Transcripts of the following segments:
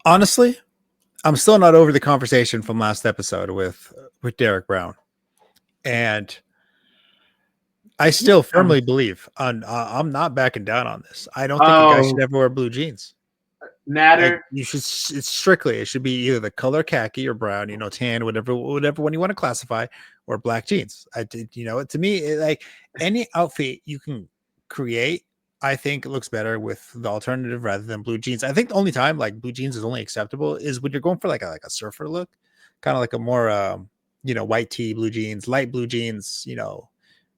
Honestly, I'm still not over the conversation from last episode with Derek Brown, and I still Yeah. firmly believe on. I'm not backing down on this. I don't think a guy should Oh, ever wear blue jeans. Like Natter. you should, it's strictly. It should be either the color khaki or brown, tan, whatever one you want to classify, or black jeans. I did, to me, like any outfit you can create, I think it looks better with the alternative rather than blue jeans. I think the only time like blue jeans is only acceptable is when you're going for like a surfer look, kind of like a more white tee, blue jeans, light blue jeans,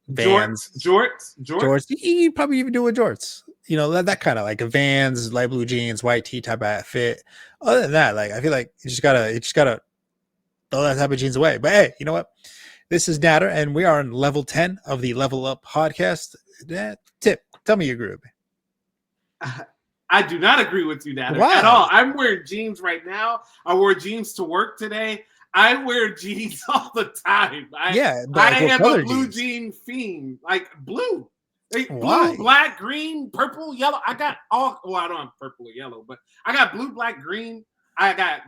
Vans, Jorts. jorts. You probably even do with jorts. That kind of like a Vans, light blue jeans, white tee type of fit. Other than that, like I feel like you just gotta throw that type of jeans away. But hey, you know what? This is Natter, and we are on level 10 of the Level Up podcast. Tip, tell me you agree with me. I do not agree with you, Natter, Why? at all. I'm wearing jeans right now. I wore jeans to work today. I wear jeans all the time. I am a blue jean fiend. Like blue. Why? Blue, black, green, purple, yellow. I got all. Well, I don't have purple or yellow, but I got blue, black, green. I got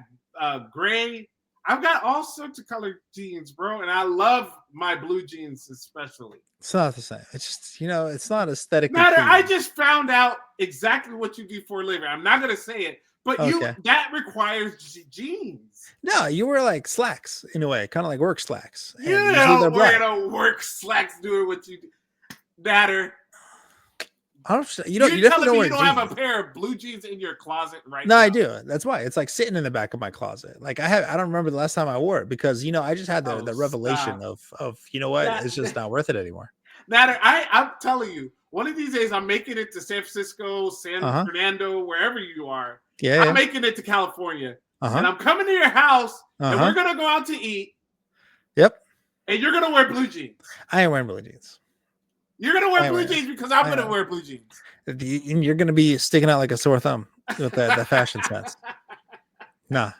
gray. I've got all sorts of colored jeans, bro, and I love my blue jeans especially. It's not the same. It's just it's not aesthetically. Matter. I just found out exactly what you do for a living. I'm not gonna say it, but that requires jeans. No, you wear like slacks in a way, kind of like work slacks. You don't wear no work slacks doing what you do. Natter. You definitely don't wear. You don't have a pair of blue jeans in your closet right now? No, I do. That's why it's like sitting in the back of my closet. Like I don't remember the last time I wore it because I just had the revelation of it's just not worth it anymore. Natter, I'm telling you, one of these days I'm making it to San Francisco, San Fernando, wherever you are. Yeah, I'm making it to California, and I'm coming to your house, and we're gonna go out to eat. Yep. And you're gonna wear blue jeans. I ain't wearing blue jeans. You're gonna wear blue jeans because I'm gonna wear blue jeans. And you're gonna be sticking out like a sore thumb with the fashion sense. Nah.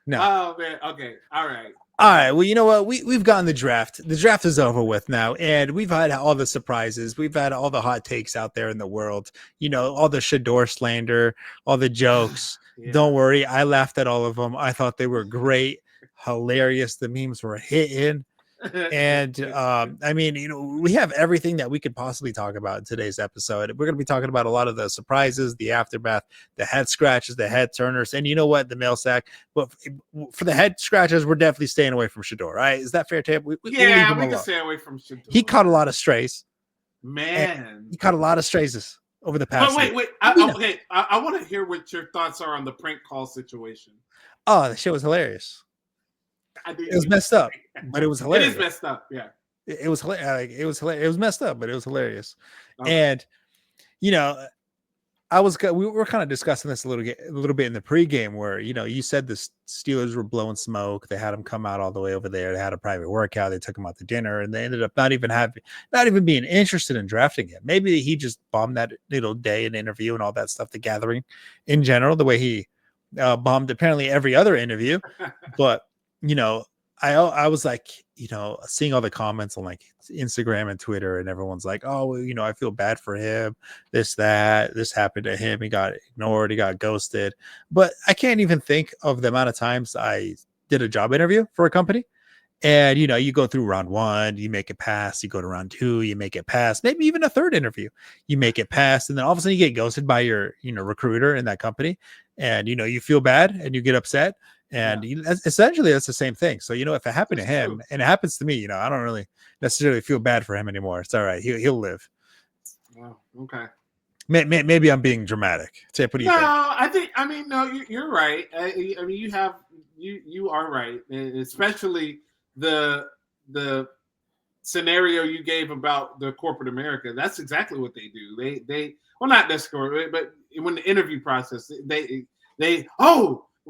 No. Oh man. Okay. All right. All right. Well, you know what? We've gotten the draft. The draft is over with now, and we've had all the surprises. We've had all the hot takes out there in the world. All the Shedeur slander, all the jokes. Yeah. Don't worry, I laughed at all of them. I thought they were great, hilarious. The memes were hitting. And I mean, we have everything that we could possibly talk about in today's episode. We're going to be talking about a lot of the surprises, the aftermath, the head scratches, the head turners, and you know what, the mail sack. But for the head scratches, we're definitely staying away from Shedeur, right? Is that fair, Tab? We can stay away from Shedeur. He caught a lot of strays. Man, he caught a lot of strays over the past. But wait. I want to hear what your thoughts are on the prank call situation. Oh, the shit was hilarious. It was messed up, but it was hilarious. It is messed up, yeah. It was hilarious. It was hilarious. It was messed up, but it was hilarious. Okay. And we were kind of discussing this a little bit in the pregame, where you said the Steelers were blowing smoke. They had him come out all the way over there. They had a private workout. They took him out to dinner, and they ended up not even being interested in drafting him. Maybe he just bombed that little day and interview and all that stuff. The gathering in general, the way he bombed apparently every other interview, but. I was like, seeing all the comments on like Instagram and Twitter, and everyone's like, oh, well, I feel bad for him. This happened to him. He got ignored. He got ghosted. But I can't even think of the amount of times I did a job interview for a company. And, you go through round 1, you make it pass. You go to round 2, you make it pass. Maybe even a third interview, you make it pass. And then all of a sudden you get ghosted by your, recruiter in that company. And, you feel bad and you get upset. And essentially that's the same thing. So, if it happened to him and it happens to me, I don't really necessarily feel bad for him anymore. It's all right. He'll live. Wow. Okay. Maybe I'm being dramatic. What do you think? No, you're right. I mean, you are right. Especially the scenario you gave about the corporate America. That's exactly what they do. They not Discord, but when the interview process,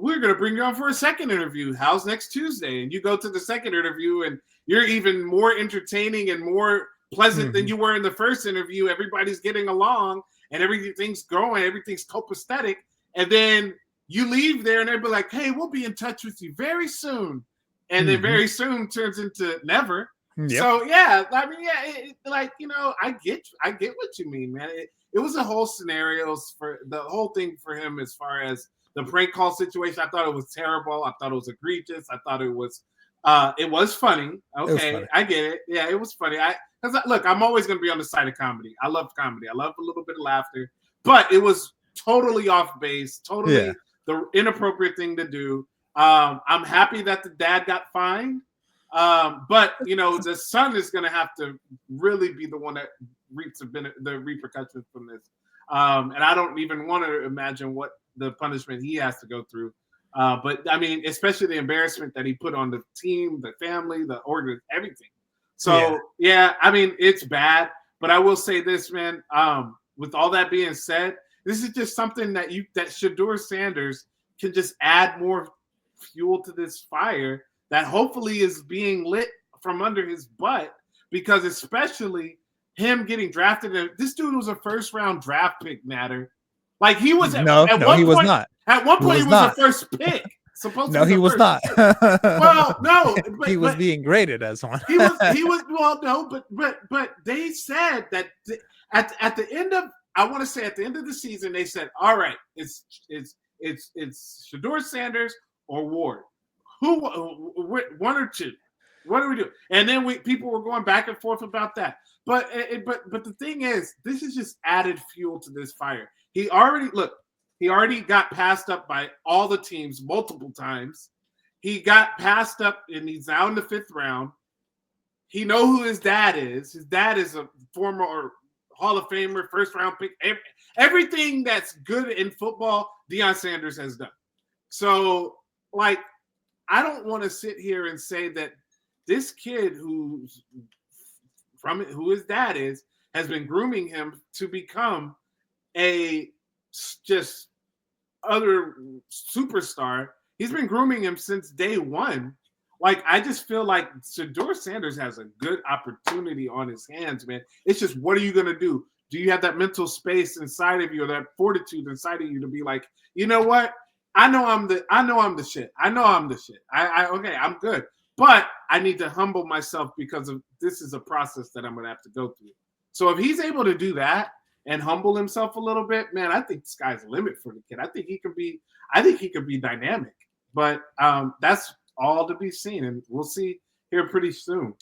we're going to bring you on for a second interview. How's next Tuesday? And you go to the second interview and you're even more entertaining and more pleasant than you were in the first interview. Everybody's getting along and everything's growing. Everything's copacetic. And then you leave there and they'll be like, hey, we'll be in touch with you very soon. And then very soon turns into never. Yep. So, I get what you mean, man. It was a whole scenario for the whole thing for him as far as the prank call situation. I thought it was terrible. I thought it was egregious. I thought it was funny. Okay, funny. I get it. Yeah, it was funny. Look, I'm always going to be on the side of comedy. I love comedy. I love a little bit of laughter, but it was totally off base, totally the inappropriate thing to do. I'm happy that the dad got fined. But the son is going to have to really be the one that reaps the repercussions from this. And I don't even want to imagine what the punishment he has to go through. But I mean, especially the embarrassment that he put on the team, the family, the order, everything. So yeah, I mean, it's bad. But I will say this, man. With all that being said, this is just something that Shedeur Sanders can just add more fuel to this fire that hopefully is being lit from under his butt, because especially him getting drafted. This dude was a first-round draft pick, Natter. Like he was he was not. At one point, he was a first pick. No, he was not. Well, no, he was being graded as one. he was. Well, no, but they said that at the end of, I want to say at the end of the season, they said, all right, it's Shedeur Sanders or Ward. One or two? What do we do? And then people were going back and forth about that. But the thing is, this is just added fuel to this fire. He already got passed up by all the teams multiple times. He got passed up, and he's now in the 5th round. He know who his dad is. His dad is a former Hall of Famer, first-round pick. Everything that's good in football, Deion Sanders has done. So, like, I don't want to sit here and say that this kid who his dad is has been grooming him to become a just other superstar. He's been grooming him since day one. Like, I just feel like Shedeur Sanders has a good opportunity on his hands, man. It's just, what are you going to do? Do you have that mental space inside of you, or that fortitude inside of you to be like, you know what? I know I'm the shit. I know I'm the shit. Okay, I'm good. But I need to humble myself, because of this is a process that I'm going to have to go through. So if he's able to do that and humble himself a little bit, man, I think the sky's the limit for the kid. I think he could be dynamic. But that's all to be seen, and we'll see here pretty soon.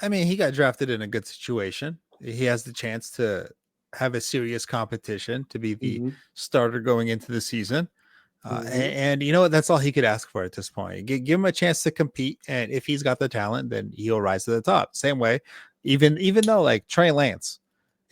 I mean, he got drafted in a good situation. He has the chance to have a serious competition to be the starter going into the season. And you know what? That's all he could ask for at this point. Give him a chance to compete, and if he's got the talent, then he'll rise to the top. Same way, even though like Trey Lance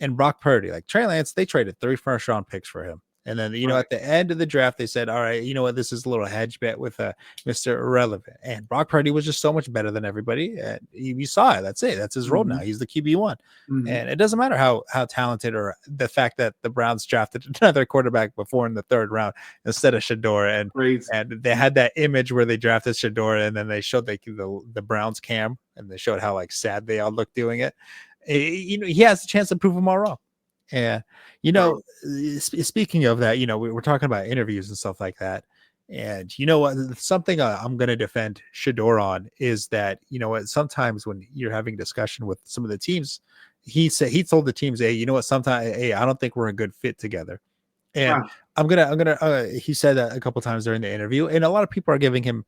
and Brock Purdy, like Trey Lance, they traded 3 first-round picks for him, and then at the end of the draft, they said, "All right, you know what? This is a little hedge bet with Mr. Irrelevant." And Brock Purdy was just so much better than everybody, and you saw it. That's it. That's his role now. He's the QB1, and it doesn't matter how talented, or the fact that the Browns drafted another quarterback before in the 3rd round instead of Shedeur, and they had that image where they drafted Shedeur, and then they showed the Browns cam, and they showed how like sad they all looked doing it. He has a chance to prove them all wrong. And speaking of that, we're talking about interviews and stuff like that, and you know what, something I'm going to defend Shedeur on is that, sometimes when you're having discussion with some of the teams, he told the teams, hey, you know what, sometimes, hey, I don't think we're a good fit together. And I'm gonna he said that a couple times during the interview, and a lot of people are giving him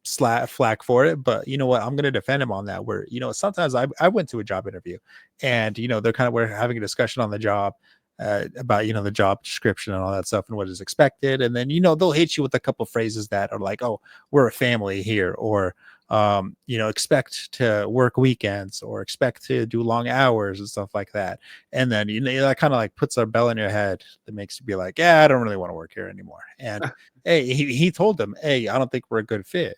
flack for it, but you know what, I'm gonna defend him on that, where sometimes I went to a job interview, and we're having a discussion on the job about the job description and all that stuff and what is expected, and then they'll hit you with a couple phrases that are like, oh, we're a family here, or expect to work weekends, or expect to do long hours and stuff like that. And then, that kind of like puts a bell in your head that makes you be like, yeah, I don't really want to work here anymore. And hey, he told them, hey, I don't think we're a good fit.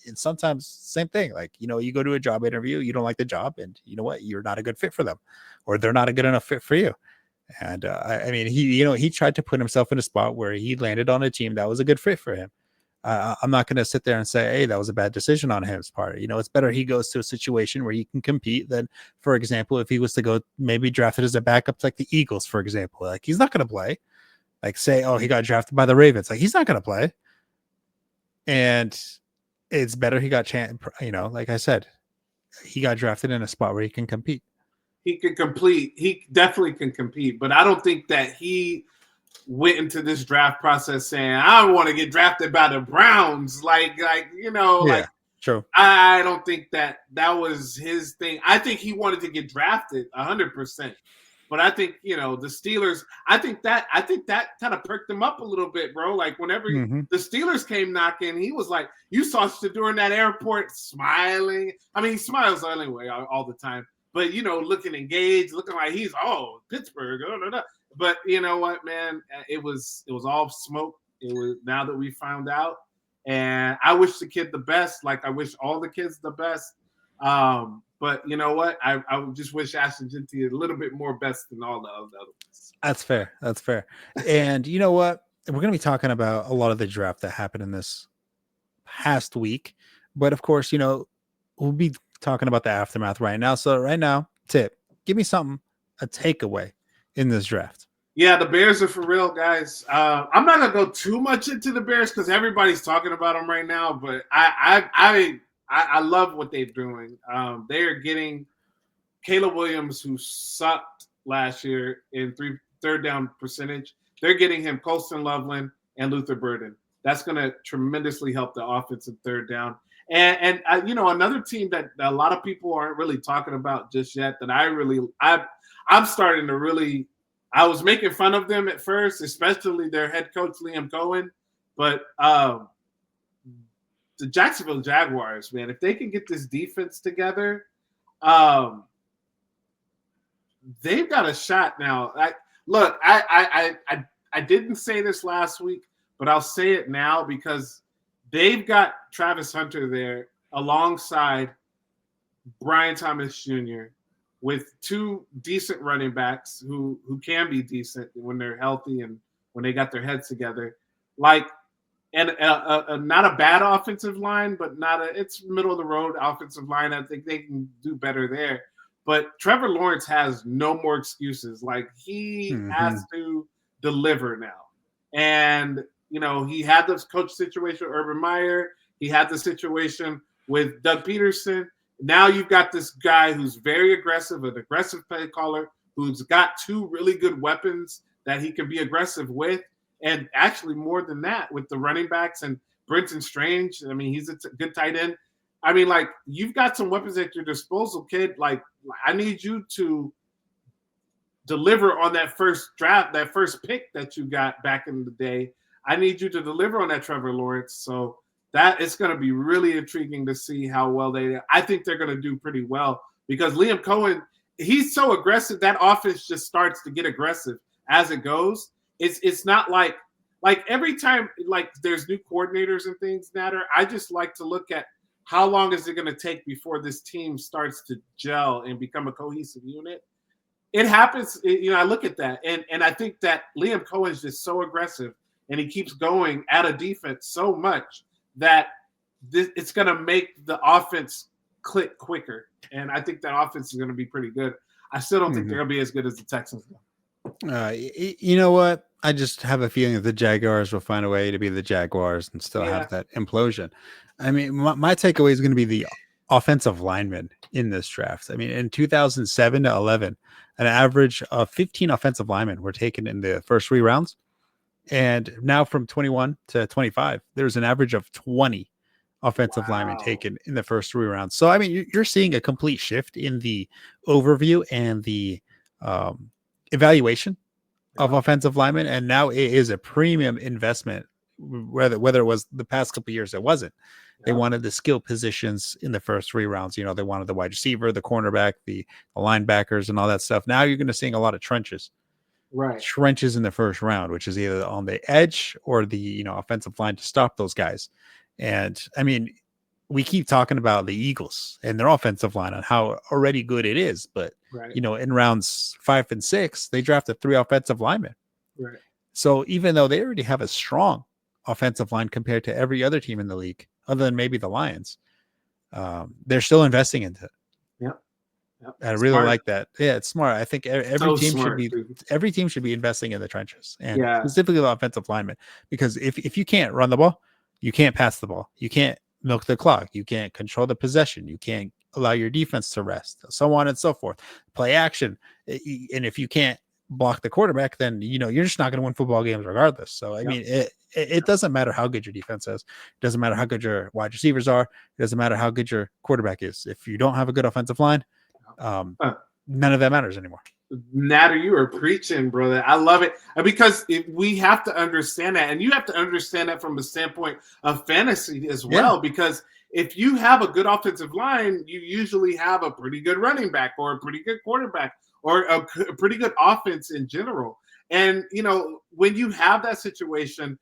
And sometimes same thing, like, you go to a job interview, you don't like the job, and you know what, you're not a good fit for them, or they're not a good enough fit for you. And I mean, he tried to put himself in a spot where he landed on a team that was a good fit for him. I'm not going to sit there and say, hey, that was a bad decision on his part. It's better he goes to a situation where he can compete than, for example, if he was to go maybe drafted as a backup to like the Eagles, for example. Like, he's not going to play. Like, say, oh, he got drafted by the Ravens. Like, he's not going to play. And it's better he got like I said, he got drafted in a spot where he can compete. He can complete. He definitely can compete, but I don't think that went into this draft process saying, I want to get drafted by the Browns. Like, Yeah, true. I don't think that was his thing. I think he wanted to get drafted 100%. But I think, the Steelers, I think that kind of perked him up a little bit, bro. Like whenever the Steelers came knocking, he was like, you saw Shedeur in that airport smiling. I mean, he smiles anyway all the time. But, looking engaged, looking like he's, Pittsburgh. But you know what, man? It was all smoke. It was now that we found out. And I wish the kid the best. Like I wish all the kids the best. But you know what? I just wish Ashton Jeanty a little bit more best than all the other ones. That's fair. That's fair. And you know what? We're going to be talking about a lot of the draft that happened in this past week. But of course, we'll be talking about the aftermath right now. So right now, Tip, give me something, a takeaway in this draft. Yeah, the Bears are for real, guys. I'm not gonna go too much into the Bears because everybody's talking about them right now. But I love what they're doing. They are getting Caleb Williams, who sucked last year in third down percentage. They're getting him Colston Loveland and Luther Burden. That's going to tremendously help the offense in third down. And another team that a lot of people aren't really talking about just yet that I'm starting to really. I was making fun of them at first, especially their head coach Liam Cohen, but the Jacksonville Jaguars, man, if they can get this defense together, they've got a shot now. I didn't say this last week, but I'll say it now because they've got Travis Hunter there alongside Brian Thomas Jr. with two decent running backs who can be decent when they're healthy and when they got their heads together. And not a bad offensive line, but it's middle of the road offensive line. I think they can do better there. But Trevor Lawrence has no more excuses. Like he has to deliver now. And, he had this coach situation with Urban Meyer. He had the situation with Doug Peterson. Now you've got this guy who's very aggressive, an aggressive play caller, who's got two really good weapons that he can be aggressive with. And actually more than that with the running backs and Brenton Strange. I mean, he's a good tight end. I mean, like, you've got some weapons at your disposal, kid. Like, I need you to deliver on that first draft, that first pick that you got back in the day. I need you to deliver on that Trevor Lawrence. So that is going to be really intriguing to see how well I think they're going to do pretty well because Liam Cohen, he's so aggressive. That offense just starts to get aggressive as it goes. It's not like every time like there's new coordinators and things matter. I just like to look at how long is it going to take before this team starts to gel and become a cohesive unit. It happens. I look at that and I think that Liam Cohen is just so aggressive and he keeps going at a defense so much that it's going to make the offense click quicker. And I think that offense is going to be pretty good. I still don't think they're going to be as good as the Texans, though. You know what? I just have a feeling that the Jaguars will find a way to be the Jaguars and still have that implosion. I mean, my takeaway is going to be the offensive linemen in this draft. I mean, in 2007 to 11, an average of 15 offensive linemen were taken in the first 3 rounds. And now from 21 to 25, there's an average of 20 offensive linemen taken in the first 3 rounds. So, I mean, you're seeing a complete shift in the overview and the evaluation of offensive linemen. And now it is a premium investment, whether it was the past couple of years, it wasn't. They wanted the skill positions in the first 3 rounds. They wanted the wide receiver, the cornerback, the linebackers, and all that stuff. Now you're going to seeing a lot of trenches. Right. Trenches in the first round, which is either on the edge or the offensive line to stop those guys. And I mean, we keep talking about the Eagles and their offensive line on how already good it is, but in rounds 5 and 6, they drafted 3 offensive linemen. Right. So even though they already have a strong offensive line compared to every other team in the league, other than maybe the Lions, they're still investing into it. Yep. I really like that. Yeah, it's smart. I think every team should be investing in the trenches and specifically the offensive linemen, because if you can't run the ball, you can't pass the ball, you can't milk the clock, you can't control the possession, you can't allow your defense to rest, so on and so forth. Play action, and if you can't block the quarterback, then you're just not going to win football games regardless. So I mean, it doesn't matter how good your defense is. It doesn't matter how good your wide receivers are. It doesn't matter how good your quarterback is. If you don't have a good offensive line, none of that matters anymore. Natter, you are preaching, brother. I love it because we have to understand that, and you have to understand that from the standpoint of fantasy as well. Because if you have a good offensive line, you usually have a pretty good running back or a pretty good quarterback or a pretty good offense in general. And when you have that situation,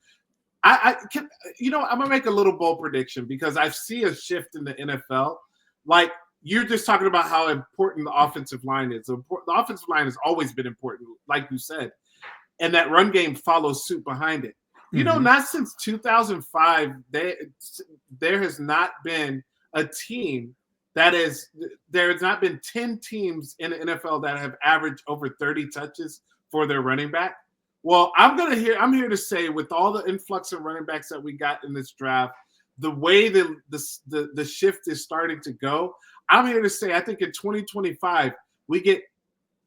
I'm gonna make a little bold prediction because I see a shift in the NFL. Like, you're just talking about how important the offensive line is. The offensive line has always been important, like you said, and that run game follows suit behind it. Not since 2005, there has not been a team there has not been 10 teams in the NFL that have averaged over 30 touches for their running back. Well, I'm here to say, with all the influx of running backs that we got in this draft, the way the shift is starting to go, I'm here to say I think in 2025 we get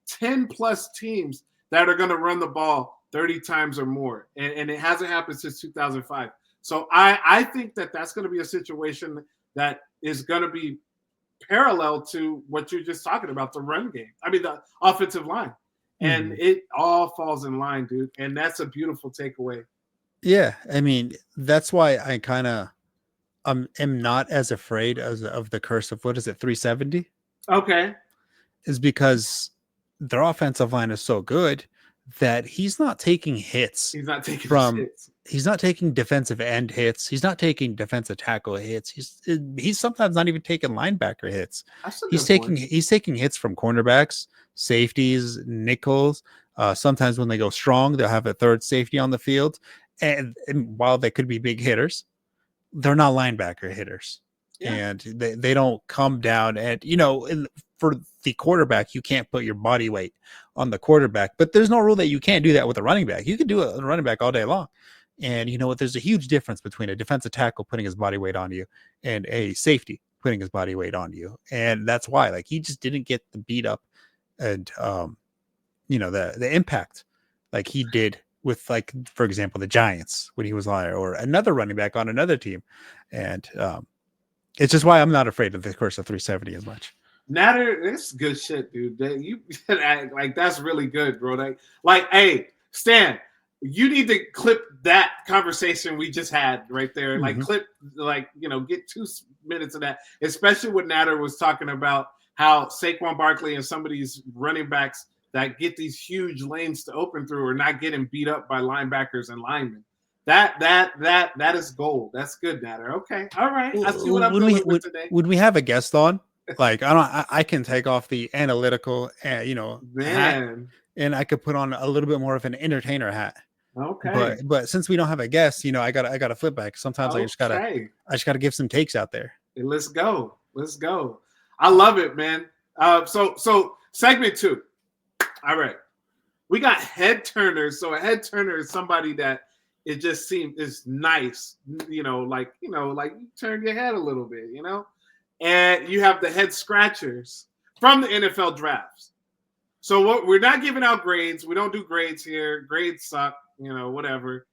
10 plus teams that are going to run the ball 30 times or more, and it hasn't happened since 2005. So I think that's going to be a situation that is going to be parallel to what you're just talking about, the run game. I mean, the offensive line, and it all falls in line, dude. And that's a beautiful takeaway. Yeah, I mean, that's why I kind of am not as afraid of the curse of, what is it, 370? Okay. Is because their offensive line is so good that he's not taking hits. He's not taking hits. He's not taking defensive end hits. He's not taking defensive tackle hits. He's sometimes not even taking linebacker hits. He's taking hits from cornerbacks, safeties, nickels. Sometimes when they go strong, they'll have a third safety on the field. And while they could be big hitters, they're not linebacker hitters. Yeah. And they don't come down and, for the quarterback, you can't put your body weight on the quarterback, but there's no rule that you can't do that with a running back. You can do a running back all day long. And you know what? There's a huge difference between a defensive tackle putting his body weight on you and a safety putting his body weight on you. And that's why, like, he just didn't get the beat up and, the impact like he did with, like, for example, the Giants when he was on, or another running back on another team. And it's just why I'm not afraid of the curse of 370 as much. Natter, that's good shit, dude. That's really good, bro. Hey, Stan, you need to clip that conversation we just had right there. Get 2 minutes of that, especially when Natter was talking about how Saquon Barkley and some of these running backs that get these huge lanes to open through are not getting beat up by linebackers and linemen. That is gold. That's good, Natter. Okay, all right. I see what I'm doing with today. Would we have a guest on? Like, I can take off the analytical, hat, and I could put on a little bit more of an entertainer hat. Okay. But since we don't have a guest, I gotta flip back. Sometimes I just gotta give some takes out there. Let's go. I love it, man. So segment 2. All right. We got head turners. So a head turner is somebody that it just seems is nice, you turn your head a little bit, and you have the head scratchers from the NFL drafts. So we're not giving out grades. We don't do grades here. Grades suck, whatever.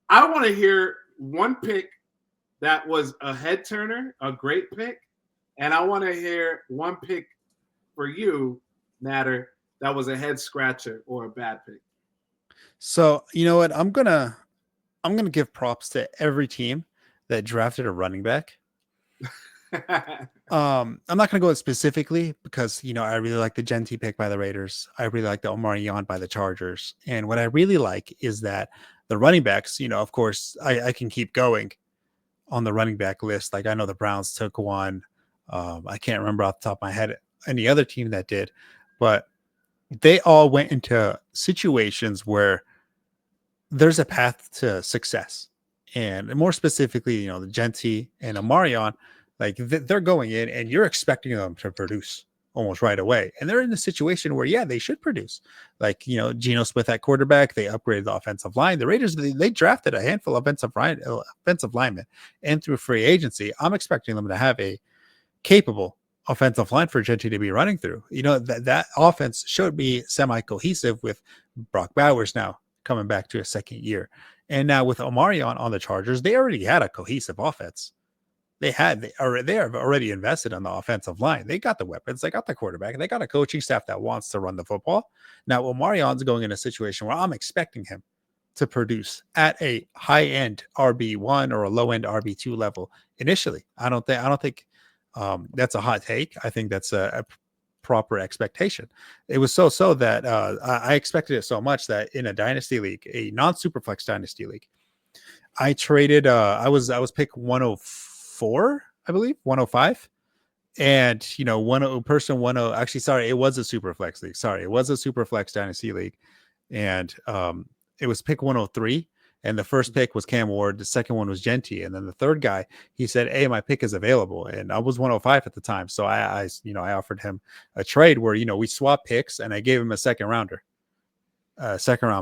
I want to hear one pick that was a head turner, a great pick. And I want to hear one pick for you, Natter, that was a head scratcher or a bad pick. So, you know what? I'm gonna give props to every team that drafted a running back. I'm not gonna go specifically because I really like the Genty pick by the Raiders. I really like the Omarion by the Chargers. And what I really like is that the running backs, of course, I can keep going on the running back list. Like, I know the Browns took one. I can't remember off the top of my head any other team that did, but they all went into situations where there's a path to success. And more specifically, the Genty and Omarion, like, they're going in and you're expecting them to produce almost right away. And they're in a situation where, they should produce. Like, Geno Smith at quarterback, they upgraded the offensive line. The Raiders, they drafted a handful of offensive linemen, and through free agency, I'm expecting them to have a capable offensive line for Genty to be running through. You know, that offense should be semi-cohesive with Brock Bowers now coming back to a second year. And now with Omarion on the Chargers, they already had a cohesive offense. They have already invested on the offensive line. They got the weapons, they got the quarterback, they got a coaching staff that wants to run the football. Now, Omarion's going in a situation where I'm expecting him to produce at a high-end RB1 or a low-end RB2 level initially. I don't think that's a hot take. I think that's a proper expectation. It was so that I expected it so much that in a dynasty league, a non-superflex dynasty league, I traded. I was pick 104, I believe 105, and you know, actually, sorry, it was a superflex league. Sorry, it was a superflex dynasty league, and it was pick 103. And the first pick was Cam Ward. The second one was Genty. And then the third guy, he said, hey, my pick is available. And I was 105 at the time. So I offered him a trade where, you know, we swapped picks and I gave him a second round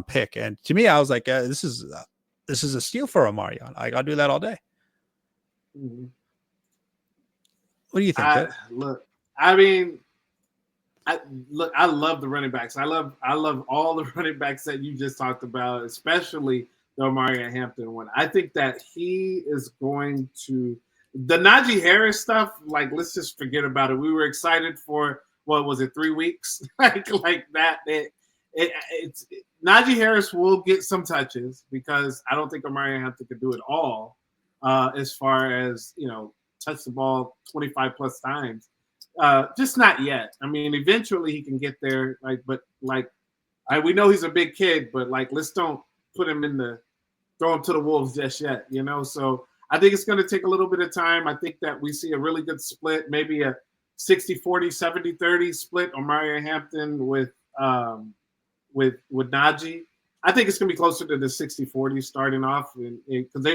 pick. And to me, I was like, this is a steal for Omarion. I'll do that all day. Mm-hmm. What do you think? I love the running backs. I love all the running backs that you just talked about, especially the Omarion Hampton one. I think that he is going to the Najee Harris stuff. Like, let's just forget about it. We were excited for what was it, 3 weeks? like that. It's Najee Harris will get some touches because I don't think Omarion Hampton could do it all. As far as, you know, touch the ball 25 plus times. Just not yet. I mean, eventually he can get there. We know he's a big kid, but let's don't put him throw him to the wolves just yet, you know? So I think it's going to take a little bit of time. I think that we see a really good split, maybe a 60-40, 70-30 split on Omarion Hampton with Najee. I think it's going to be closer to the 60-40 starting off. Because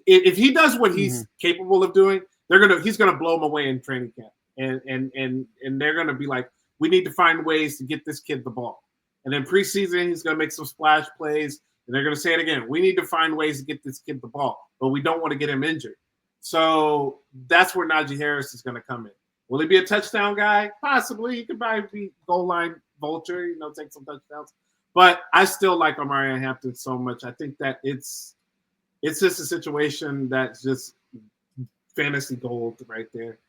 if he does what he's capable of doing, he's going to blow them away in training camp. And they're going to be like, we need to find ways to get this kid the ball. And then preseason, he's going to make some splash plays. And they're going to say it again. We need to find ways to get this kid the ball, but we don't want to get him injured. So that's where Najee Harris is going to come in. Will he be a touchdown guy? Possibly. He could probably be goal line vulture, you know, take some touchdowns. But I still like Omarion Hampton so much. I think that it's just a situation that's just fantasy gold right there.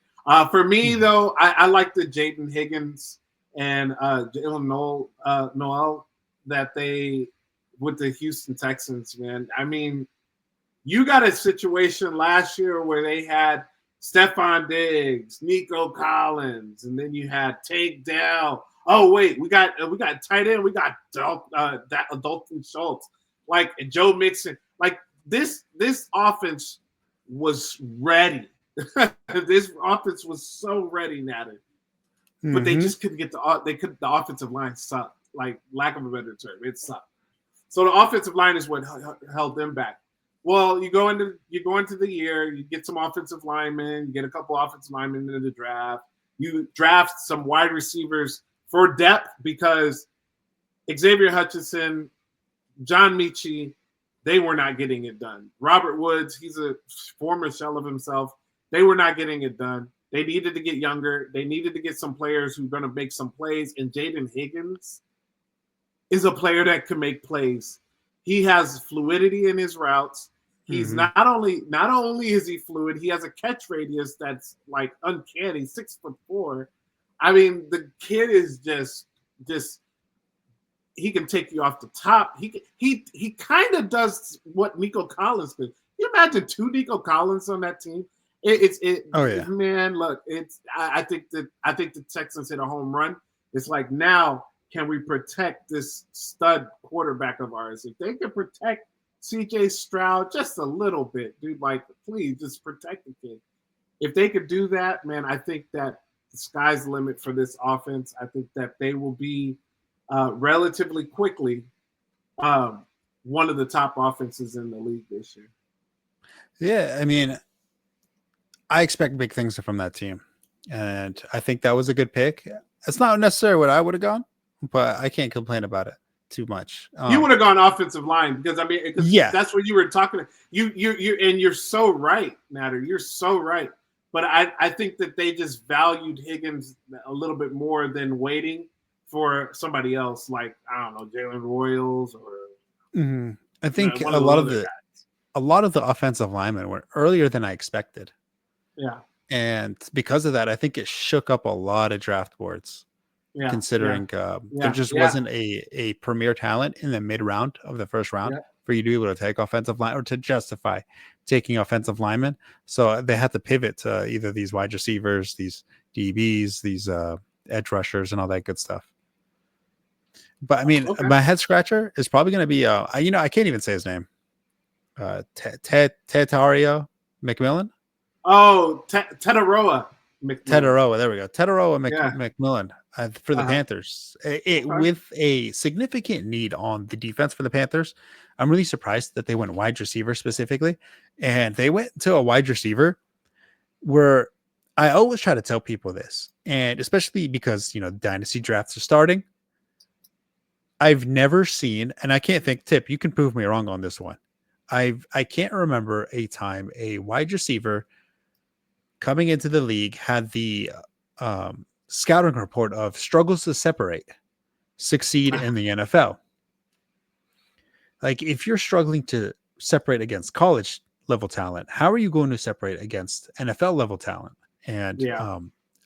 For me, though, I like the Jaden Higgins and Jalen Noel that they with the Houston Texans, man. I mean, you got a situation last year where they had Stephon Diggs, Nico Collins, and then you had Tank Dell. Oh wait, we got tight end. We got Dalton Schultz, Joe Mixon. This offense was ready. This offense was so ready, Nader. But they just couldn't get the offensive line sucked. Lack of a better term, it sucked. So the offensive line is what held them back. Well, you go into the year, you get some offensive linemen, you get a couple offensive linemen in the draft. You draft some wide receivers for depth because Xavier Hutchinson, John Mechie, they were not getting it done. Robert Woods, he's a former shell of himself. They were not getting it done. They needed to get younger. They needed to get some players who are going to make some plays. And Jaden Higgins is a player that can make plays. He has fluidity in his routes. He's not only is he fluid, he has a catch radius that's uncanny, 6'4". I mean, the kid is just he can take you off the top. He kind of does what Nico Collins did. Can you imagine 2 Nico Collins on that team? Man, look, I think the Texans hit a home run. It's now, can we protect this stud quarterback of ours? If they can protect CJ Stroud just a little bit, dude, please just protect the kid. If they could do that, man, I think that the sky's the limit for this offense. I think that they will be relatively quickly one of the top offenses in the league this year. Yeah, I mean, I expect big things from that team, and I think that was a good pick. It's not necessarily what I would have gone, but I can't complain about it too much. You would have gone offensive line because that's what you were talking. You're so right, Nader. You're so right. But I think that they just valued Higgins a little bit more than waiting for somebody else, like I don't know, Jalen Royals or I think one of those other guys. a lot of the offensive linemen were earlier than I expected. Yeah, And because of that, I think it shook up a lot of draft boards, yeah, yeah, considering there yeah, just yeah, wasn't a premier talent in the mid round of the first round yeah. for you to be able to take offensive line or to justify taking offensive linemen. So they had to pivot to either these wide receivers, these DBs, these edge rushers, and all that good stuff. But I mean, Okay. my head scratcher is probably going to be, I can't even say his name. Tetario McMillan. Oh, Tetaroa McMillan. Tetaroa, there we go. Tetaroa Yeah. McMillan for the Panthers. Okay. With a significant need on the defense for the Panthers, I'm really surprised that they went wide receiver specifically. And they went to a wide receiver where I always try to tell people this, and especially because, dynasty drafts are starting. I've never seen, and I can't think, Tip, you can prove me wrong on this one. I can't remember a time a wide receiver coming into the league had the scouting report of struggles to separate, succeed in the NFL. Like, if you're struggling to separate against college level talent, how are you going to separate against NFL level talent? And Yeah.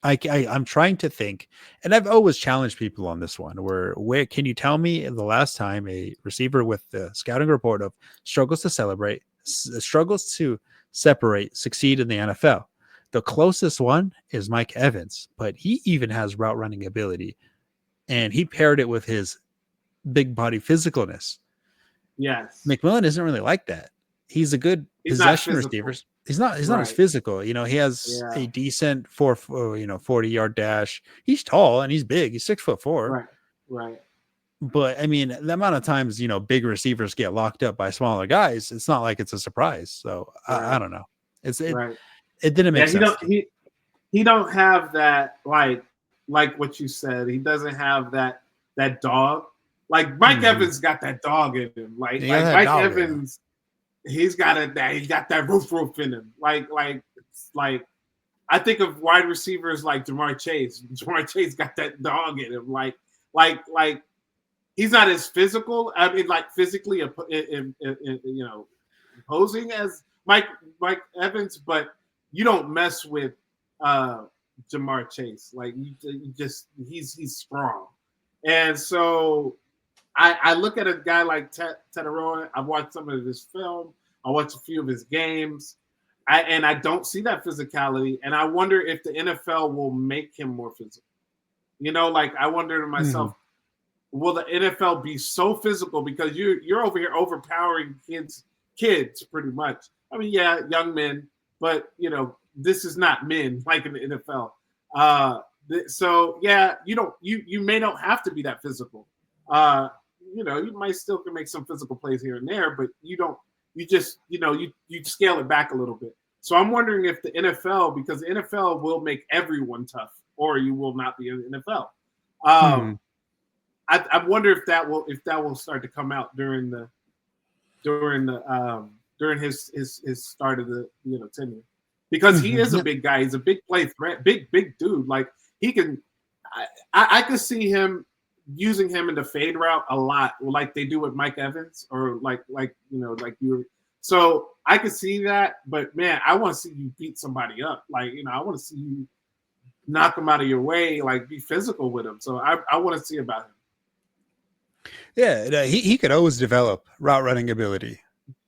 I'm trying to think, and I've always challenged people on this one. Where can you tell me the last time a receiver with the scouting report of struggles to struggles to separate, succeed in the NFL? The closest one is Mike Evans, but he even has route running ability, and he paired it with his big body physicalness. Yes. McMillan isn't really like that. He's a good possession receiver. He's not as physical. He has a decent 40-yard dash. He's tall and he's big. He's 6'4". Right. But I mean, the amount of times, big receivers get locked up by smaller guys, it's not like it's a surprise. So I don't know. It didn't make sense. He don't have that, like what you said. He doesn't have that dog. Like Mike Evans got that dog in him. Like Mike Evans, he's got that roof in him. Like I think of wide receivers like Jamar Chase. Jamar Chase got that dog in him. Like he's not as physical. I mean, like physically, imposing as Mike Evans, but you don't mess with Jamar Chase. Like you just he's strong, and so I look at a guy like Tetaroa. I've watched some of his film. I watched a few of his games, and I don't see that physicality. And I wonder if the NFL will make him more physical. I wonder to myself, will the NFL be so physical because you're over here overpowering kids pretty much. I mean, yeah, young men, but this is not men like in the NFL. So yeah, you may not have to be that physical. You might still can make some physical plays here and there, but you scale it back a little bit. So I'm wondering if the NFL, because the NFL will make everyone tough, or you will not be in the NFL. I wonder if that will start to come out during his start of the tenure, because he is a big guy. He's a big play threat, big dude. Like he can, I could see him using him in the fade route a lot, like they do with Mike Evans, or like you. So I could see that, but man, I want to see you beat somebody up. Like I want to see you knock them out of your way, like be physical with them. So I want to see about him. Yeah, he could always develop route running ability.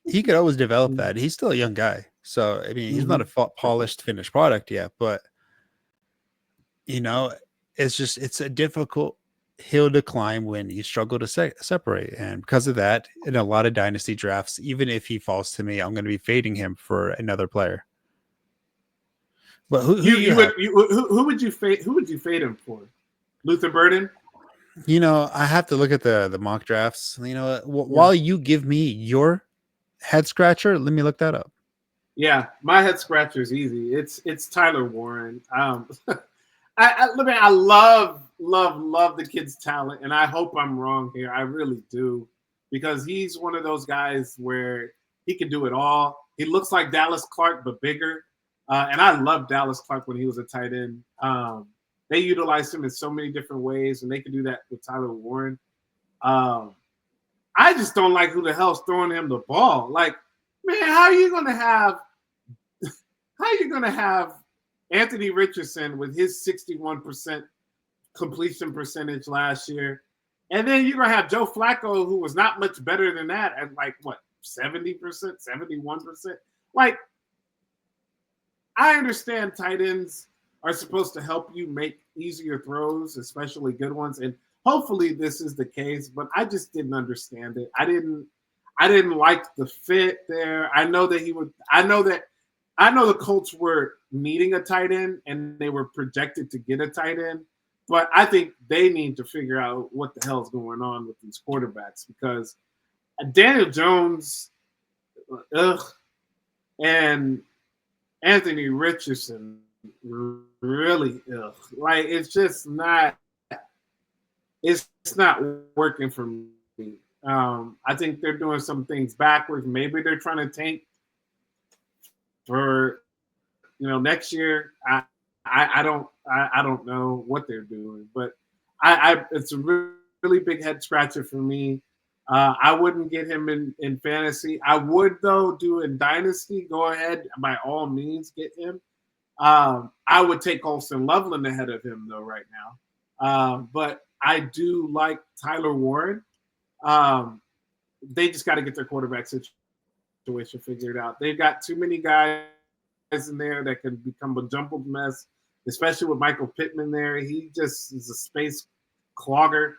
He could always develop that. He's still a young guy, so I mean, he's not a polished finished product yet. But it's a difficult hill to climb when you struggle to separate, and because of that, in a lot of dynasty drafts, even if he falls to me, I'm going to be fading him for another player. But who would you fade? Who would you fade him for? Luther Burden? I have to look at the mock drafts. While you give me your head scratcher, let me look that up. Yeah, my head scratcher is easy. It's Tyler Warren. I love the kid's talent, and I hope I'm wrong here. I really do, because he's one of those guys where he can do it all. He looks like Dallas Clark, but bigger. And I loved Dallas Clark when he was a tight end. They utilized him in so many different ways, and they could do that with Tyler Warren. I just don't like who the hell's throwing him the ball. Like, man, how are you gonna have Anthony Richardson with his 61% completion percentage last year, and then you're gonna have Joe Flacco, who was not much better than that, at like what 70%, 71%. Like, I understand tight ends are supposed to help you make easier throws, especially good ones, and hopefully this is the case. But I just didn't understand it. I didn't like the fit there. I know the Colts were needing a tight end and they were projected to get a tight end, but I think they need to figure out what the hell's going on with these quarterbacks, because Daniel Jones, and Anthony Richardson, really, like, it's not working for me. I think they're doing some things backwards. Maybe they're trying to tank for next year. I don't know what they're doing, but it's a really big head scratcher for me. I wouldn't get him in fantasy. I would, though, do in dynasty. Go ahead, by all means, get him. I would take Colston Loveland ahead of him, though, right now. But I do like Tyler Warren. They just got to get their quarterback situation figured out. They've got too many guys in there that can become a jumbled mess, especially with Michael Pittman there. He just is a space clogger.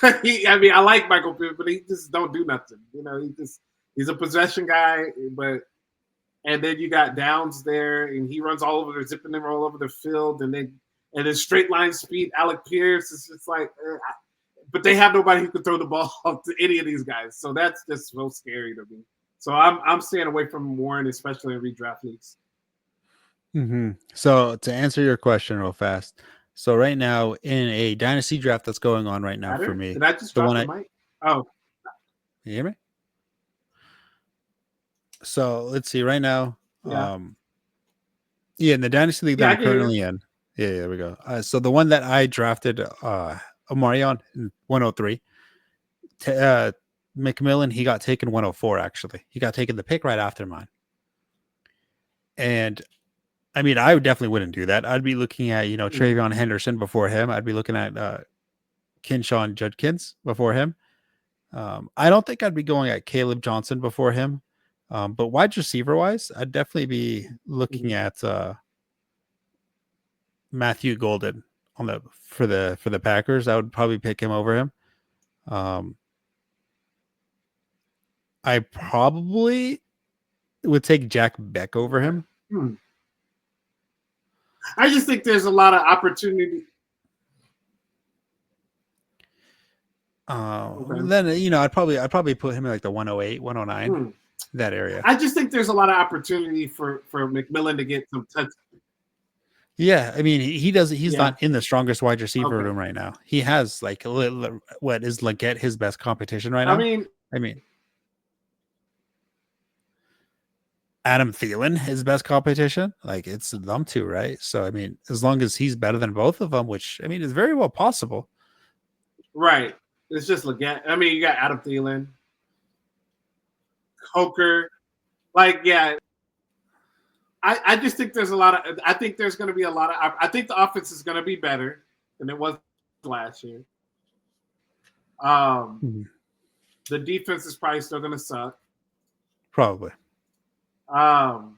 I like Michael Pittman, but he just don't do nothing. He's a possession guy, and then you got Downs there, and he runs all over, zipping them all over the field, and then straight line speed. Alec Pierce is just like, but they have nobody who can throw the ball to any of these guys, so that's just so scary to me. So I'm staying away from Warren, especially in redraft leagues. Mm-hmm. So to answer your question real fast, so right now in a dynasty draft that's going on right now for me, did I just drop the mic? Oh, you hear me? So let's see right now. Yeah. In the dynasty league that I'm currently in. Yeah, there we go. So the one that I drafted Omarion in 103, McMillan, he got taken 104. Actually, he got taken the pick right after mine. And I mean, I definitely wouldn't do that. I'd be looking at, Travion Henderson before him. I'd be looking at Kinshawn Judkins before him. I don't think I'd be going at Caleb Johnson before him. But wide receiver wise, I'd definitely be looking at Matthew Golden for the Packers. I would probably pick him over him. I probably would take Jack Beck over him. I just think there's a lot of opportunity. Then I'd probably put him in like the 108, 109, that area. I just think there's a lot of opportunity for McMillan to get some touch. Yeah, I mean he's not in the strongest wide receiver room right now. He has like what is Leggett his best competition right now? I mean Adam Thielen, his best competition, like it's them two, right? So I mean, as long as he's better than both of them, which I mean is very well possible. Right. It's just Leggett. I mean, you got Adam Thielen, Coker, I just think there's I think there's going to be a lot of. I think the offense is going to be better than it was last year. The defense is probably still going to suck. Probably. So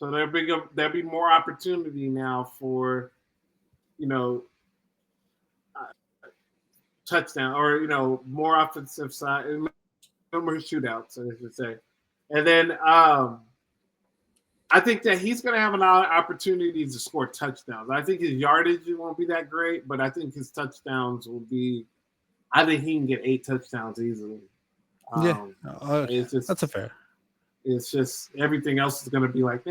there'll be more opportunity now for, touchdown or more offensive side, no more shootouts, I should say. And then I think that he's going to have a lot of opportunities to score touchdowns. I think his yardage won't be that great, but I think his touchdowns will be. I think he can get 8 touchdowns easily. That's a fair. It's just everything else is going to be like,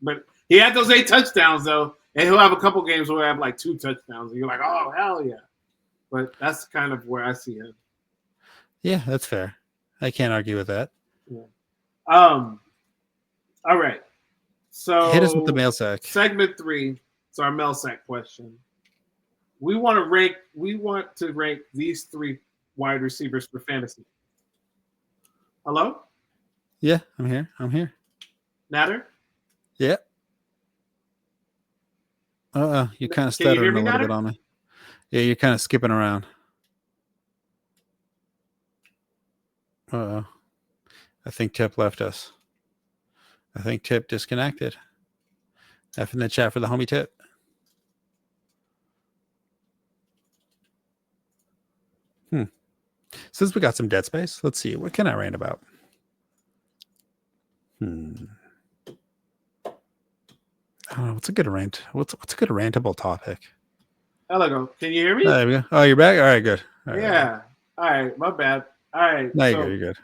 but he had those 8 touchdowns though, and he'll have a couple games where he have like 2 touchdowns, and you're like, oh hell yeah! But that's kind of where I see him. Yeah, that's fair. I can't argue with that. Yeah. All right. So hit us with the mail sack. Segment 3. It's our mail sack question. We want to rank these 3 wide receivers for fantasy. Hello? Yeah, I'm here. Natter? Yeah. You're kind of Can you hear stuttering me, a little Natter? bit on me. Yeah, you're kind of skipping around. I think Tip left us. I think Tip disconnected. F in the chat for the homie Tip. Since we got some dead space, let's see. What can I rant about? I don't know. What's a good rant? What's a good rantable topic? Hello. Can you hear me? There we go. Oh, you're back? All right, good. All right. Yeah. All right. My bad. All right. No, you're good.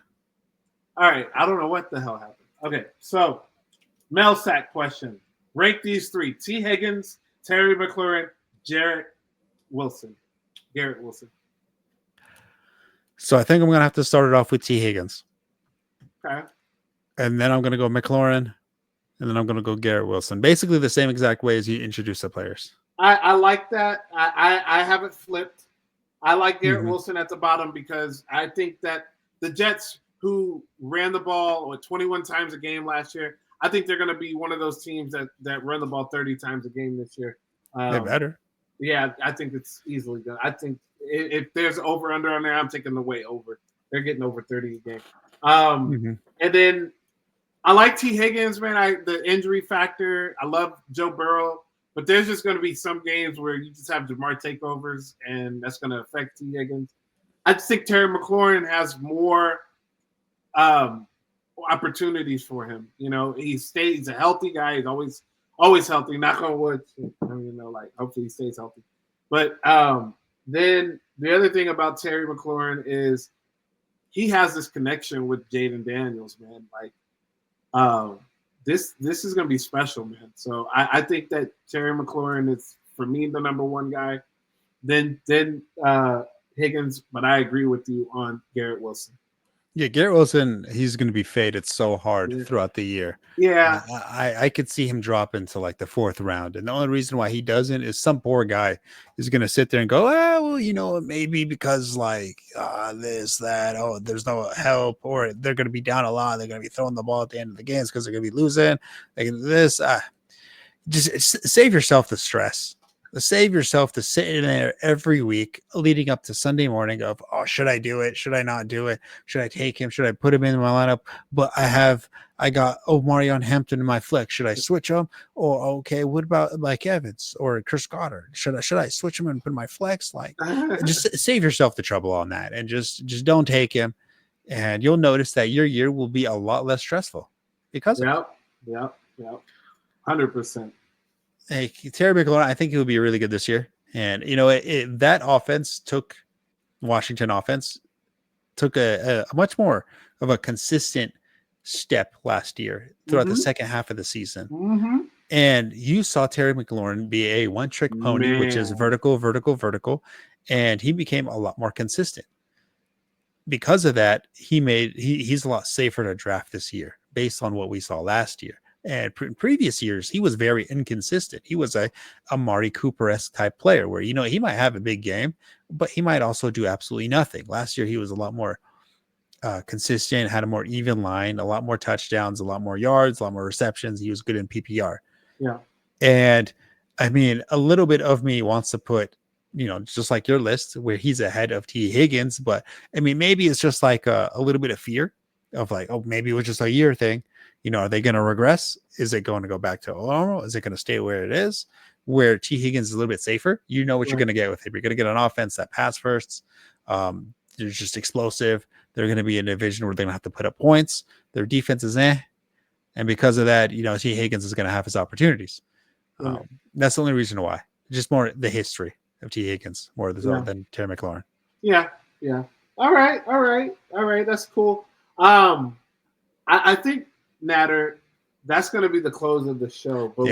All right. I don't know what the hell happened. Okay. So, mail sack question. Rank these 3. T. Higgins, Terry McLaurin, Garrett Wilson. So I think I'm going to have to start it off with T. Higgins. Okay. And then I'm going to go McLaurin. And then I'm going to go Garrett Wilson. Basically the same exact way as you introduce the players. I like that. I have it flipped. I like Garrett Wilson at the bottom because I think that the Jets, who ran the ball 21 times a game last year, I think they're going to be one of those teams that run the ball 30 times a game this year. They better. Yeah, I think it's easily done. I think if there's over under on there, I'm taking the way over. They're getting over 30 a game. And then I like T. Higgins, man. The injury factor. I love Joe Burrow, but there's just going to be some games where you just have Jamar takeovers, and that's going to affect T. Higgins. I just think Terry McLaurin has more opportunities for him. You know, he's a healthy guy. He's always healthy. Knock on wood. Hopefully he stays healthy. But then the other thing about Terry McLaurin is he has this connection with Jaden Daniels, man. This is going to be special, man. So I think that Terry McLaurin is, for me, the number 1 guy. Then Higgins, but I agree with you on Garrett Wilson. Yeah, Garrett Wilson, he's going to be faded so hard throughout the year. Yeah. I could see him drop into like the 4th round. And the only reason why he doesn't is some poor guy is going to sit there and go, maybe because this, that, there's no help, or they're going to be down a lot. They're going to be throwing the ball at the end of the games because they're going to be losing. Just save yourself the stress. Save yourself to sit in there every week leading up to Sunday morning of, should I do it? Should I not do it? Should I take him? Should I put him in my lineup? But I got Omarion Hampton in my flex. Should I switch him? Or okay, what about Mike Evans or Chris Goddard? Should I switch him and put my flex? Just save yourself the trouble on that, and just don't take him, and you'll notice that your year will be a lot less stressful because of it. 100%. Hey, Terry McLaurin, I think he'll be really good this year. And, that offense Washington offense took a much more of a consistent step last year throughout the second half of the season. And you saw Terry McLaurin be a one-trick pony, which is vertical. And he became a lot more consistent. Because of that, he's a lot safer to draft this year based on what we saw last year. And previous years, he was very inconsistent. He was a Amari Cooper-esque type player where, he might have a big game, but he might also do absolutely nothing. Last year, he was a lot more consistent, had a more even line, a lot more touchdowns, a lot more yards, a lot more receptions. He was good in PPR. Yeah. And, a little bit of me wants to put, just like your list where he's ahead of T. Higgins. But, maybe it's just like a little bit of fear of maybe it was just a year thing. Are they going to regress? Is it going to go back to normal? Is it going to stay where it is? Where T. Higgins is a little bit safer, what you're going to get with him. You're going to get an offense that pass first. They're just explosive. They're going to be in a division where they're going to have to put up points. Their defense is And because of that, T. Higgins is going to have his opportunities. That's the only reason why. Just more the history of T. Higgins more than Terry McLaurin. Yeah. All right. That's cool. I think, Natter, that's going to be the close of the show. But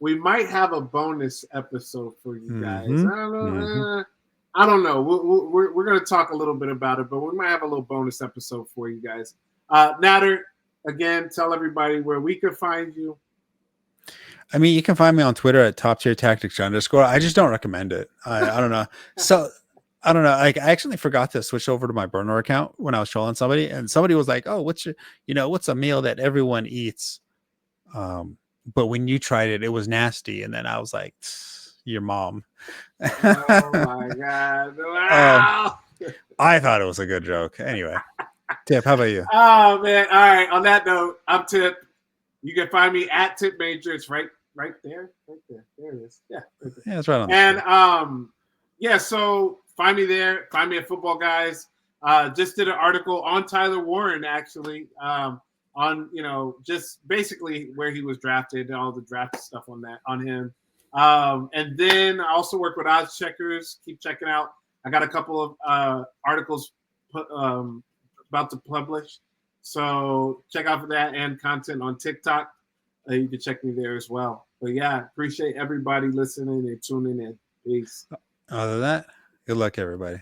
we might have a bonus episode for you guys. I don't know. We're going to talk a little bit about it, but we might have a little bonus episode for you guys. Natter, again, tell everybody where we can find you. I mean, you can find me on Twitter at top tier tactics _ I just don't recommend it. I don't know. So I don't know. Like, I actually forgot to switch over to my burner account when I was trolling somebody, and somebody was like, "Oh, what's what's a meal that everyone eats?" But when you tried it, it was nasty, and then I was like, "Your mom." Oh my god! Wow. I thought it was a good joke. Anyway, Tip, how about you? Oh man! All right. On that note, I'm Tip. You can find me at Tip Major. It's right there. There it is. Yeah. Right there. Yeah, it's right on. And yeah. So find me there. Find me at Football Guys. Just did an article on Tyler Warren, actually. On just basically where he was drafted and all the draft stuff on him. And then I also work with Odds Checkers. Keep checking out. I got a couple of articles about to publish. So check out for that and content on TikTok. You can check me there as well. But yeah, appreciate everybody listening and tuning in. Peace. Other than that, good luck, everybody.